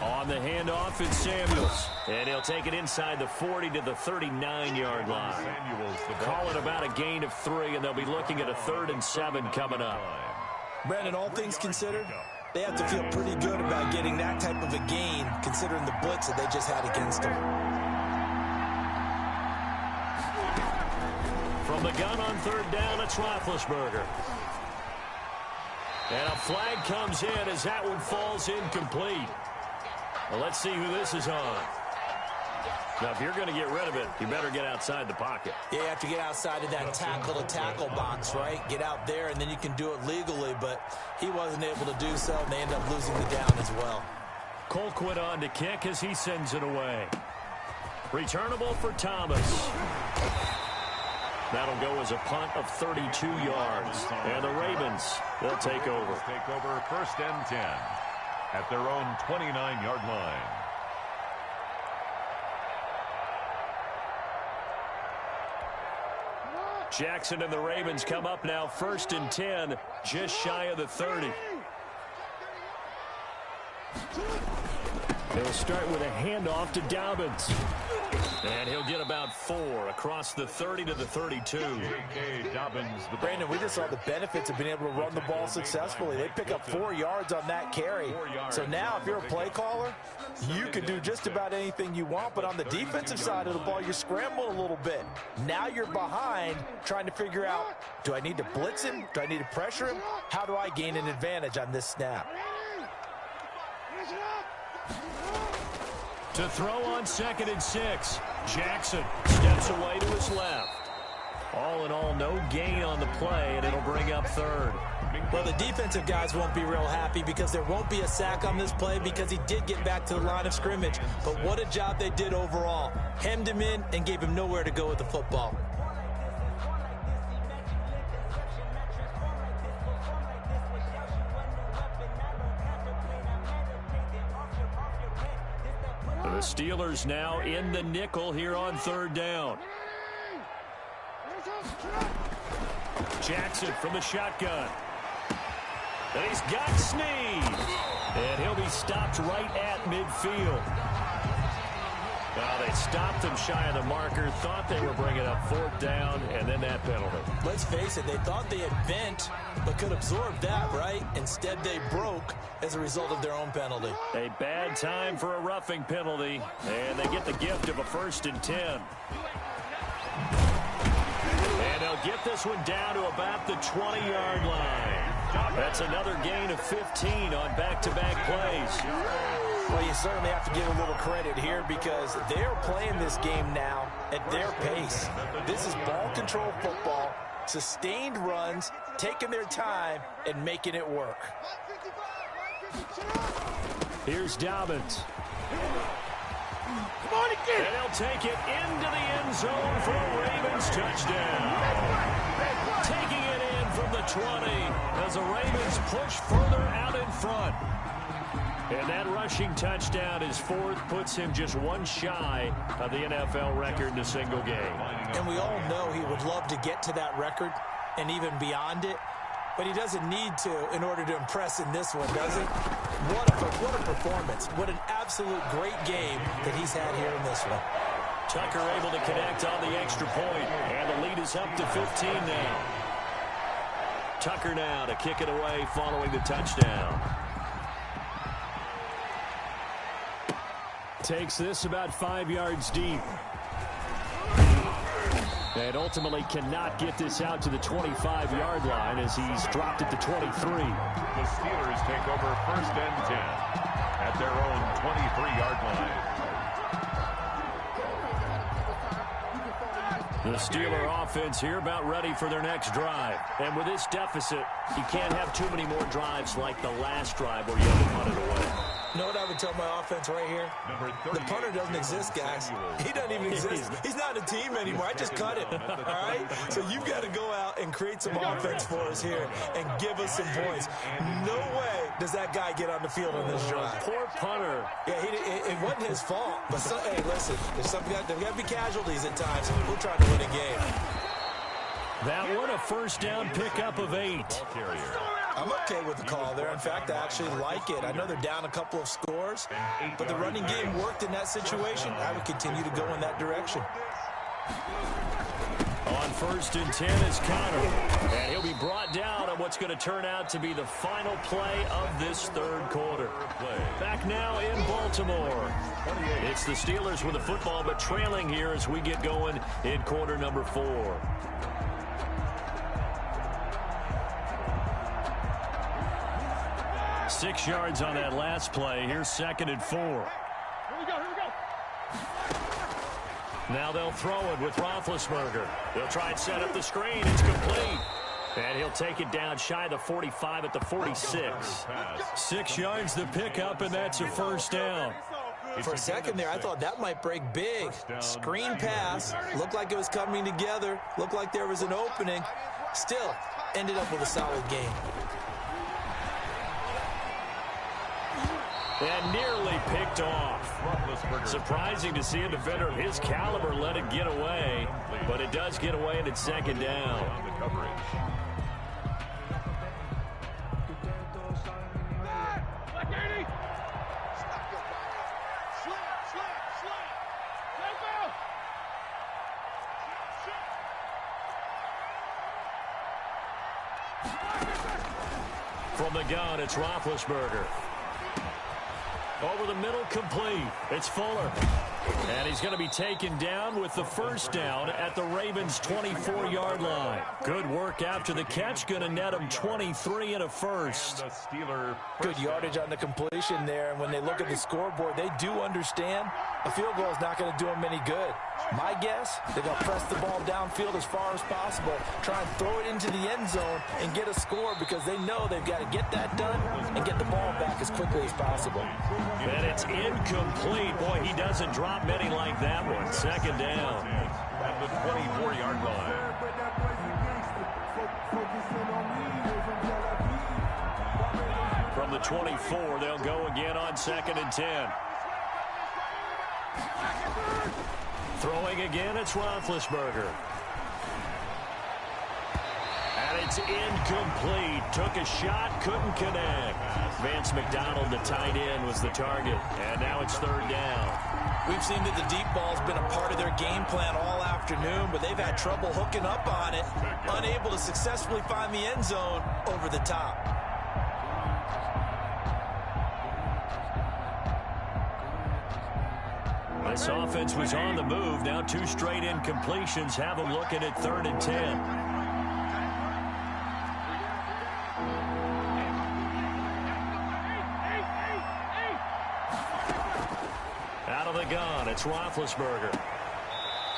On the handoff, it's Samuels. And he'll take it inside the 40 to the 39-yard line. Call it about a gain of 3, and they'll be looking at a 3rd and 7 coming up. Brandon, all things considered, they have to feel pretty good about getting that type of a gain, considering the blitz that they just had against them. From the gun on 3rd down, it's Roethlisberger. And a flag comes in as that one falls incomplete. Well, let's see who this is on. Now, if you're going to get rid of it, you better get outside the pocket. Yeah, you have to get outside of that tackle-to-tackle box, right? Get out there, and then you can do it legally, but he wasn't able to do so, and they end up losing the down as well. Colquitt on to kick as he sends it away. Returnable for Thomas. That'll go as a punt of 32 yards. And the Ravens, they'll take over. Take over 1st and 10 at their own 29-yard line. Jackson and the Ravens come up now 1st and 10, just shy of the 30. They'll start with a handoff to Dobbins. And he'll get about 4 across the 30 to the 32. Brandon, we just saw the benefits of being able to run the ball successfully. They pick up 4 yards on that carry. So now if you're a play caller, you can do just about anything you want. But on the defensive side of the ball, you're scrambling a little bit. Now you're behind trying to figure out, do I need to blitz him? Do I need to pressure him? How do I gain an advantage on this snap? To throw on 2nd and 6. Jackson steps away to his left. All in all, no gain on the play, and it'll bring up 3rd. Well, the defensive guys won't be real happy because there won't be a sack on this play because he did get back to the line of scrimmage. But what a job they did overall. Hemmed him in and gave him nowhere to go with the football. The Steelers now in the nickel here on 3rd down. Jackson from the shotgun. And he's got Snead. And he'll be stopped right at midfield. Now they stopped him shy of the marker, thought they were bringing up 4th down, and then that penalty. Let's face it, they thought they had bent, but could absorb that, right? Instead, they broke as a result of their own penalty. A bad time for a roughing penalty, and they get the gift of a 1st and 10. And they'll get this one down to about the 20-yard line. That's another gain of 15 on back-to-back plays. Well, you certainly have to give a little credit here because they're playing this game now at their pace. This is ball control football, sustained runs, taking their time, and making it work. Here's Dobbins. Come on again. And they'll take it into the end zone for a Ravens touchdown. Taking it in from the 20 as the Ravens push further out in front. And that rushing touchdown is 4th, puts him just one shy of the NFL record in a single game. And we all know he would love to get to that record and even beyond it, but he doesn't need to in order to impress in this one, does he? What a performance. What an absolute great game that he's had here in this one. Tucker able to connect on the extra point, and the lead is up to 15 now. Tucker now to kick it away following the touchdown. Takes this about 5 yards deep. And ultimately cannot get this out to the 25-yard line as he's dropped it to 23. The Steelers take over first and 10 at their own 23-yard line. The Steeler offense here about ready for their next drive. And with this deficit, you can't have too many more drives like the last drive where you had to punt it away. You know what I would tell my offense right here? The punter doesn't exist, guys. He doesn't even exist. He's not a team anymore. I just cut him, all right? So you've got to go out and create some offense for us here and give us some points. No way does that guy get on the field on this drive. Poor punter. Yeah, it wasn't his fault. But, hey, listen, there's got to be casualties at times. We're trying to win a game. That one, a first down pickup of 8. I'm okay with the call there. In fact, I actually like it. I know they're down a couple of scores, but the running game worked in that situation. I would continue to go in that direction. On first and 10 is Connor, and he'll be brought down on what's going to turn out to be the final play of this third quarter. Back now in Baltimore. It's the Steelers with the football, but trailing here as we get going in quarter number 4. 6 yards on that last play. Here's 2nd and 4. Here we go. Now they'll throw it with Roethlisberger. They'll try and set up the screen. It's complete. And he'll take it down shy of the 45 at the 46. 6 yards the pickup, and that's a first down. For a second there, I thought that might break big. Screen pass. Looked like it was coming together. Looked like there was an opening. Still, ended up with a solid game. And nearly picked off. Surprising to see a defender of his caliber let it get away, but it does get away and it's 2nd down. From the gun, it's Roethlisberger. Over the middle, complete. It's Fuller. And he's going to be taken down with the first down at the Ravens' 24-yard line. Good work after the catch. Going to net him 23 and a first. Good yardage on the completion there. And when they look at the scoreboard, they do understand a field goal is not going to do them any good. My guess, they're going to press the ball downfield as far as possible, try and throw it into the end zone and get a score because they know they've got to get that done and get the ball back as quickly as possible. And it's incomplete. Boy, he doesn't drop many like that one. 2nd down. At the 24-yard line. From the 24, they'll go again on 2nd and 10. Throwing again, it's Roethlisberger. And it's incomplete. Took a shot, couldn't connect. Vance McDonald, the tight end, was the target. And now it's 3rd down. We've seen that the deep ball's been a part of their game plan all afternoon, but they've had trouble hooking up on it, unable to successfully find the end zone over the top. This offense was on the move. Now 2 straight incompletions have them looking at 3rd and 10. Out of the gun, it's Roethlisberger.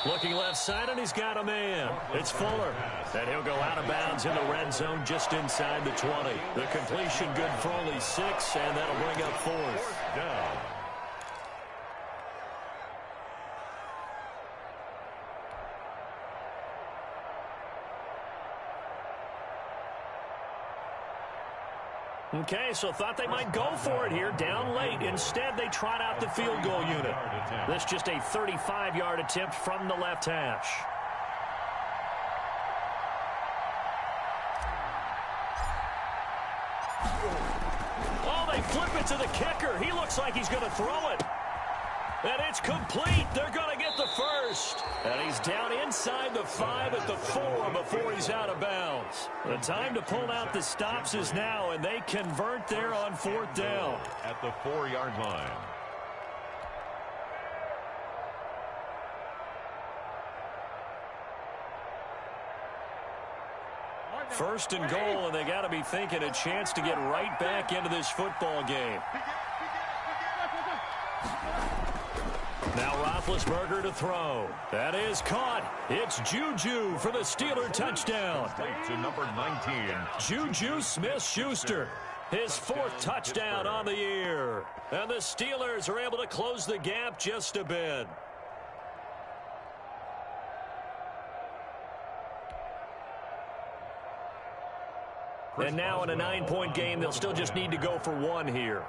Looking left side, and he's got a man. It's Fuller. And he'll go out of bounds in the red zone just inside the 20. The completion good for only 6, and that'll bring up 4th down. Okay, so thought they might go for it here, down late. Instead, they trot out the field goal unit. This just a 35-yard attempt from the left hash. Oh, they flip it to the kicker. He looks like he's going to throw it. And it's complete. They're going to get the first. And he's down inside the 5 at the 4 before he's out of bounds. The time to pull out the stops is now, and they convert there on 4th down. At the 4-yard line. First and goal, and they got to be thinking a chance to get right back into this football game. Now Roethlisberger to throw. That is caught. It's Juju for the Steeler touchdown. To number 19. Juju Smith-Schuster. His 4th touchdown on the year. And the Steelers are able to close the gap just a bit. And now in a 9-point game, they'll still just need to go for 1 here.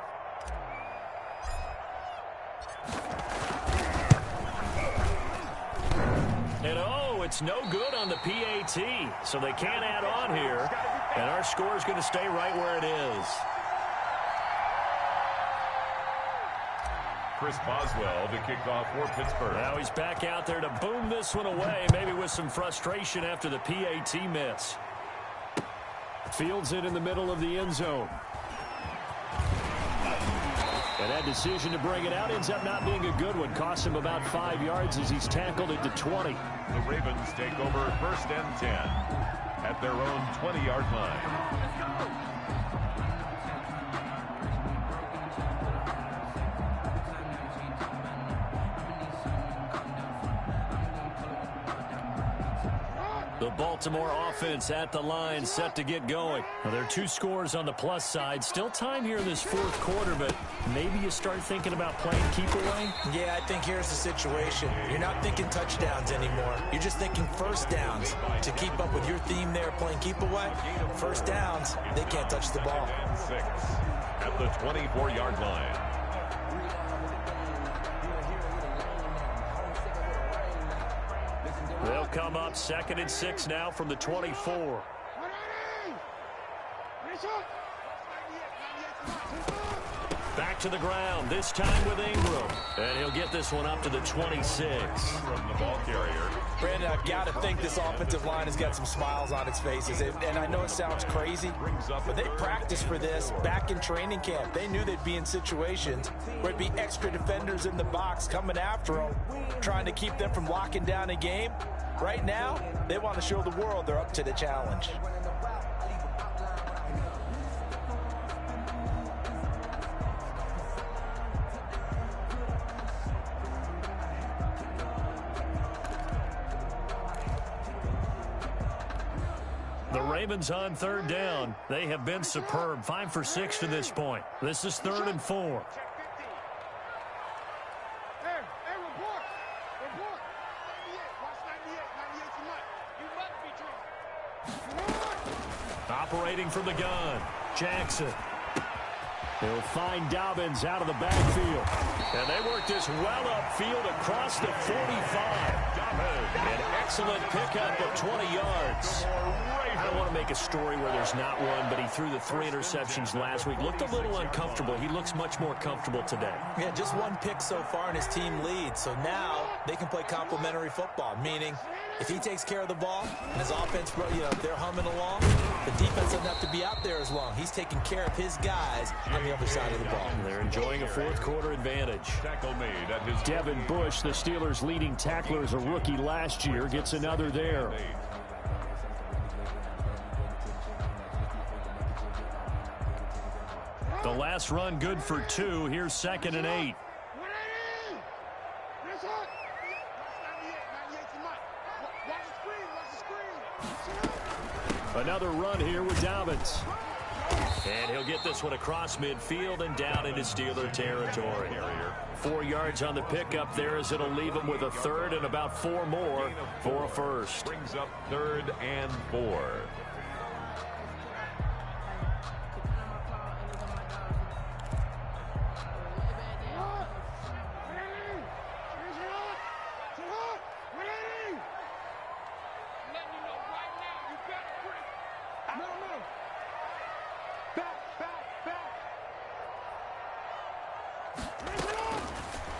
And it's no good on the PAT, so they can't add on here. And our score is going to stay right where it is. Chris Boswell to kick off for Pittsburgh. Now he's back out there to boom this one away, maybe with some frustration after the PAT miss. Fields it in the middle of the end zone. And that decision to bring it out ends up not being a good one. Costs him about 5 yards as he's tackled at the 20. The Ravens take over 1st and 10 at their own 20-yard line. The Baltimore offense at the line, set to get going. Well, there are 2 scores on the plus side. Still time here in this 4th quarter, but maybe you start thinking about playing keep away? Yeah, I think here's the situation. You're not thinking touchdowns anymore. You're just thinking first downs. To keep up with your theme there, playing keep away, first downs, they can't touch the ball. 6 at the 24-yard line. They'll come up 2nd and 6 now from the 24. Back to the ground, this time with Ingram. And he'll get this one up to the 26. From the ball carrier. Brandon, I've got to think this offensive line has got some smiles on its faces. And I know it sounds crazy, but they practiced for this back in training camp. They knew they'd be in situations where it'd be extra defenders in the box coming after them, trying to keep them from locking down a game. Right now, they want to show the world they're up to the challenge. The Ravens on 3rd down. They have been superb. 5 for 6 to this point. This is 3rd and 4. Operating from the gun, Jackson. He'll find Dobbins out of the backfield. And they work this well upfield across the 45. An excellent pickup of 20 yards. I don't want to make a story where there's not one, but he threw the 3 interceptions last week. Looked a little uncomfortable. He looks much more comfortable today. Yeah, just 1 pick so far and his team leads. So now they can play complementary football, meaning if he takes care of the ball and his offense, they're humming along, the defense doesn't have to be out there as long. He's taking care of his guys on the other side of the ball. They're enjoying a 4th quarter advantage. Tackle made at his Devin Bush, the Steelers' leading tackler as a rookie last year, gets another there. The last run good for 2. Here's 2nd and 8. Another run here with Dobbins. And he'll get this one across midfield and down into Steeler territory. 4 yards on the pickup there as it'll leave him with a 3rd and about 4 more for a first. Brings up 3rd and 4.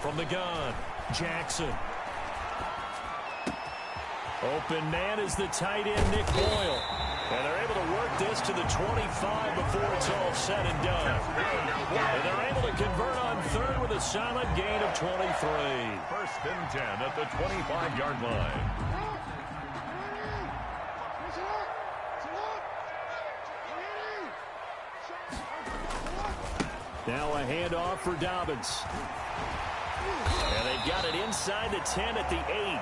From the gun, Jackson. Open man is the tight end, Nick Boyle. And they're able to work this to the 25 before it's all said and done. And they're able to convert on 3rd with a solid gain of 23. 1st and 10 at the 25-yard line. Now a handoff for Dobbins. And they've got it inside the 10 at the 8.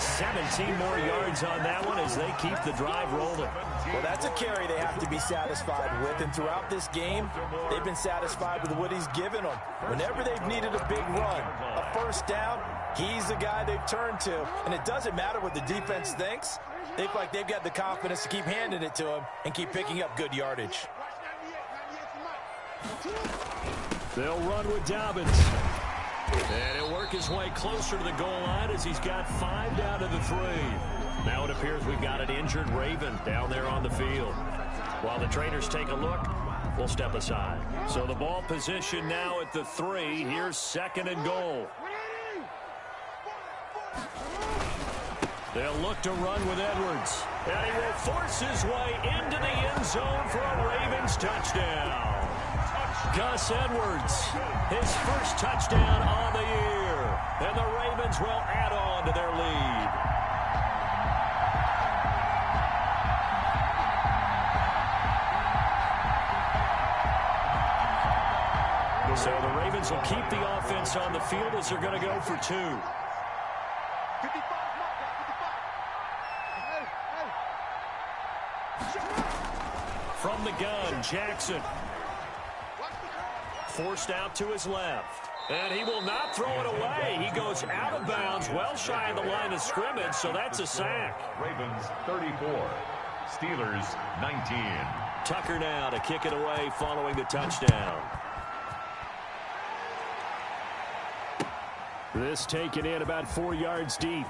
17 more yards on that one as they keep the drive rolling. Well, that's a carry they have to be satisfied with. And throughout this game, they've been satisfied with what he's given them. Whenever they've needed a big run, a first down, he's the guy they've turned to. And it doesn't matter what the defense thinks. They feel like they've got the confidence to keep handing it to him and keep picking up good yardage. They'll run with Dobbins. And he'll work his way closer to the goal line as he's got 5 down to the 3. Now it appears we've got an injured Raven down there on the field. While the trainers take a look, we'll step aside. So the ball position now at the 3. Here's 2nd and goal. They'll look to run with Edwards. And he will force his way into the end zone for a Ravens touchdown. Gus Edwards, his first touchdown on the year. And the Ravens will add on to their lead. So the Ravens will keep the offense on the field as they're going to go for 2. From the gun, Jackson. Forced out to his left. And he will not throw it away. He goes out of bounds, well shy of the line of scrimmage, so that's a sack. Ravens 34, Steelers 19. Tucker now to kick it away following the touchdown. This taken in about 4 yards deep.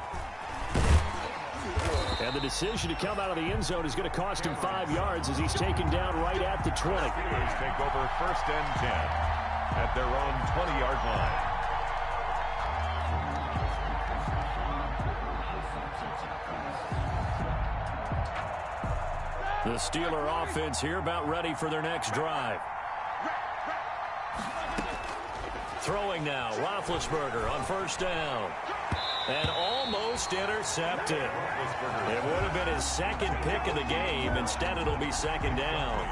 And the decision to come out of the end zone is going to cost him 5 yards as he's taken down right at the 20. Steelers take over 1st and 10 at their own 20-yard line. The Steeler offense here about ready for their next drive. Throwing now, Roethlisberger on 1st down. And almost intercepted. It would have been his 2nd pick of the game. Instead, it'll be 2nd down.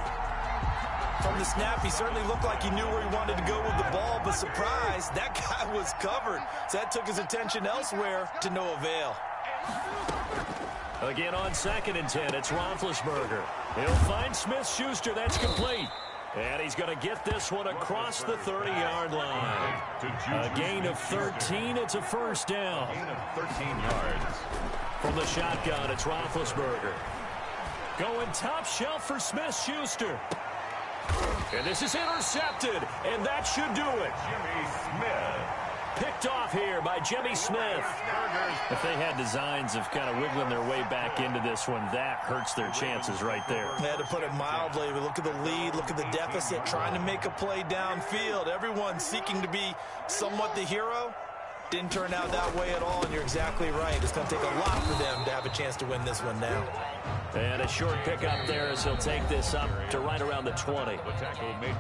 From the snap, he certainly looked like he knew where he wanted to go with the ball, but surprise, that guy was covered. So that took his attention elsewhere to no avail. Again on 2nd and 10, it's Roethlisberger. He'll find Smith-Schuster. That's complete. And he's going to get this one across the 30-yard line. A gain of 13. It's a 1st down. Gain of 13 yards. From the shotgun, it's Roethlisberger. Going top shelf for Smith-Schuster. And this is intercepted. And that should do it. Jimmy Smith. Picked off here by Jimmy Smith. If they had designs of kind of wiggling their way back into this one, that hurts their chances right there. They had to put it mildly. We look at the lead, look at the deficit, trying to make a play downfield. Everyone seeking to be somewhat the hero. Didn't turn out that way at all, and you're exactly right. It's going to take a lot for them to have a chance to win this one now. And a short pickup there as he'll take this up to right around the 20.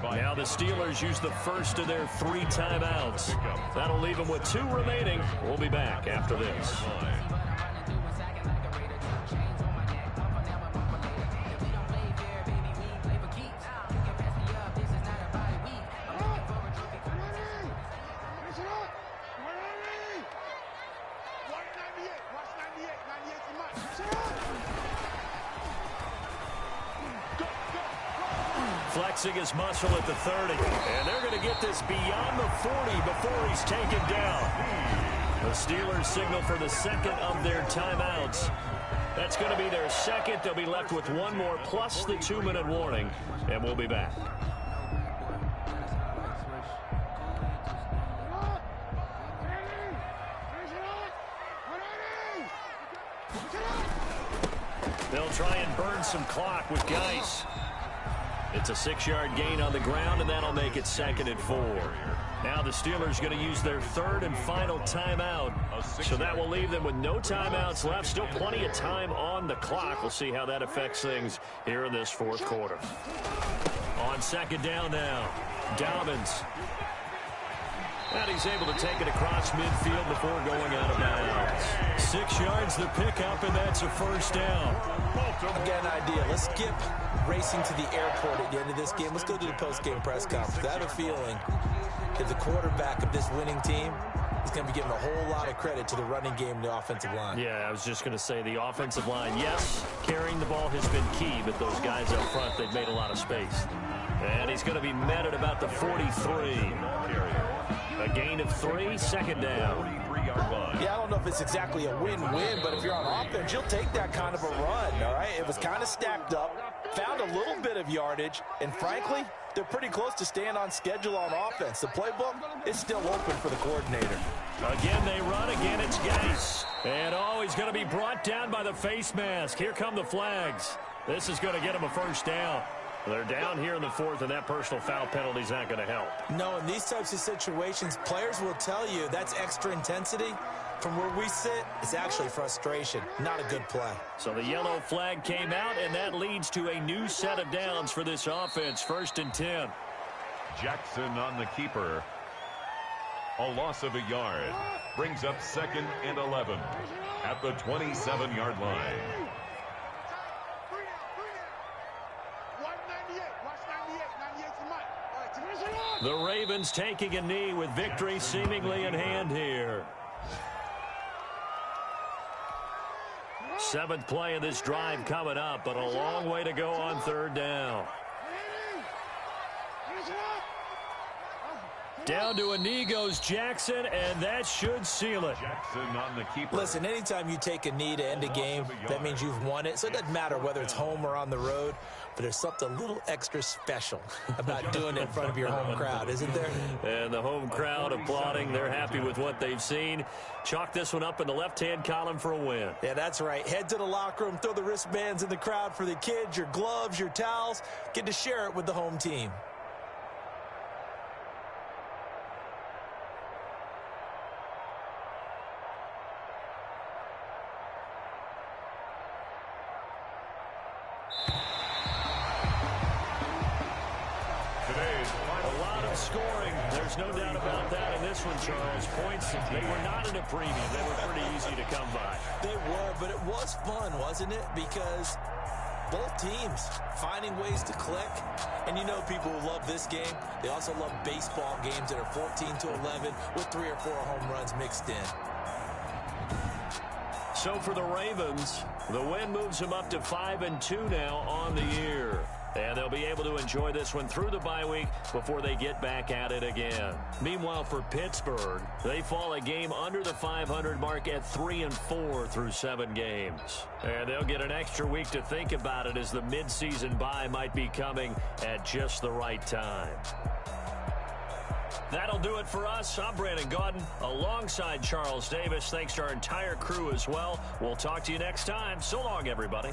Now the Steelers use the first of their 3 timeouts. That'll leave them with 2 remaining. We'll be back after this. Flexing his muscle at the 30. And they're going to get this beyond the 40 before he's taken down. The Steelers signal for the 2nd of their timeouts. That's going to be their 2nd. They'll be left with 1 more plus the 2-minute warning. And we'll be back. They'll try and burn some clock with Geis. It's a 6-yard gain on the ground, and that'll make it 2nd and 4. Now the Steelers going to use their 3rd and final timeout. So that will leave them with no timeouts left. Still plenty of time on the clock. We'll see how that affects things here in this 4th quarter. On 2nd down now, Dobbins. And he's able to take it across midfield before going out of bounds. 6 yards the pickup, and that's a first down. I've got an idea. Let's skip racing to the airport at the end of this game. Let's go to the post-game press conference. I have a feeling that the quarterback of this winning team is going to be giving a whole lot of credit to the running game and the offensive line. Yeah, I was just going to say the offensive line, yes, carrying the ball has been key, but those guys up front, they've made a lot of space. And he's going to be met at about the 43. A gain of 3, second down. Yeah, I don't know if it's exactly a win-win, but if you're on offense, you'll take that kind of a run, all right? It was kind of stacked up, found a little bit of yardage, and frankly, they're pretty close to staying on schedule on offense. The playbook is still open for the coordinator. Again, they run. Again, it's Gase. And, he's going to be brought down by the face mask. Here come the flags. This is going to get him a first down. They're down here in the 4th, and that personal foul penalty is not going to help. No, in these types of situations, players will tell you that's extra intensity. From where we sit, it's actually frustration. Not a good play. So the yellow flag came out, and that leads to a new set of downs for this offense. 1st and 10. Jackson on the keeper. A loss of a yard. Brings up 2nd and 11 at the 27-yard line. The Ravens taking a knee with victory seemingly in hand here. 7th play of this drive coming up, but a long way to go on 3rd down. Down to a knee goes Jackson, and that should seal it. Jackson on the keeper. Listen, anytime you take a knee to end a game, that means you've won it. So it doesn't matter whether it's home or on the road, but there's something a little extra special about doing it in front of your home crowd, isn't there? And the home crowd applauding. They're happy with what they've seen. Chalk this one up in the left-hand column for a win. Yeah, that's right. Head to the locker room, throw the wristbands in the crowd for the kids, your gloves, your towels. Get to share it with the home team. Scoring, there's no doubt about that in this one, Charles. Points, they were not in a premium. They were pretty easy to come by. They were, but it was fun, wasn't it? Because both teams finding ways to click. And you know people who love this game, they also love baseball games that are 14-11 with 3 or 4 home runs mixed in. So for the Ravens, the win moves them up to 5-2 now on the year. And they'll be able to enjoy this one through the bye week before they get back at it again. Meanwhile, for Pittsburgh, they fall a game under the 500 mark at 3-4 through 7 games. And they'll get an extra week to think about it as the midseason bye might be coming at just the right time. That'll do it for us. I'm Brandon Gaudin alongside Charles Davis. Thanks to our entire crew as well. We'll talk to you next time. So long, everybody.